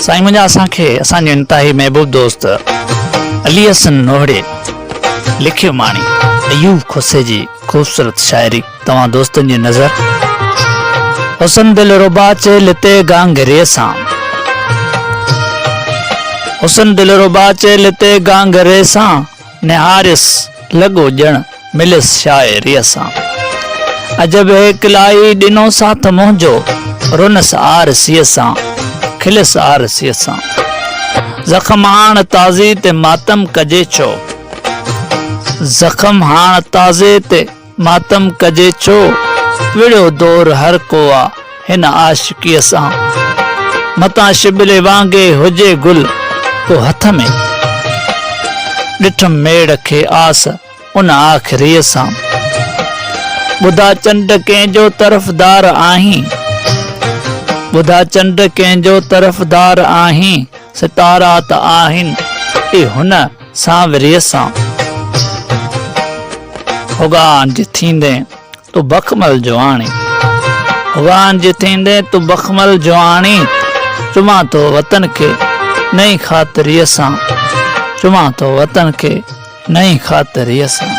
साईं मुंहिंजा असांजो इंतहाई महबूब दोस्त अली हसन नोहड़े लिखियो माणी अयूब खुसे जी खूबसूरत शायरी तव्हां दोस्तनि जी नज़र। हुसन दिल रुबा चे लिते गांगरे सां, हुसन दिल रुबा चे लिते गांगरे सां, निहारिस लॻो ॼण मिलिस शाइरीअ सां। अजब हे किलाई ॾिनो साथ मुंहिंजो, रुनस आरसीअ सां, खिलिस आरसीअ सां। ज़ख़्म हाण ताज़ी ते मातम कजे छो, ज़ख़्म हाण ताज़े ते मातम कजे छो, विड़ियो दौर हर को आ हिन आशिकीअ सां। मतां शिबले वांगे हुजे गुल को हथ में, ॾिठम मेड़ खे आस उन आख़िरीअ सां। ॿुधा चंड कंहिंजो तरफ़दार आहीं, ॿुधा चंड कंहिंजो तरफ़दार आहीं, सितारा त आहिनि ई हुन सांवरीअ सां। हुगान जी थींदे तूं बखमल जुआणी, हुगान जी थींदे तूं बखमल जुआणी, चुमां थो वतन खे नई ख़ातिरीअ सां, चुमां थो वतन खे नई ख़ातिरीअ सां।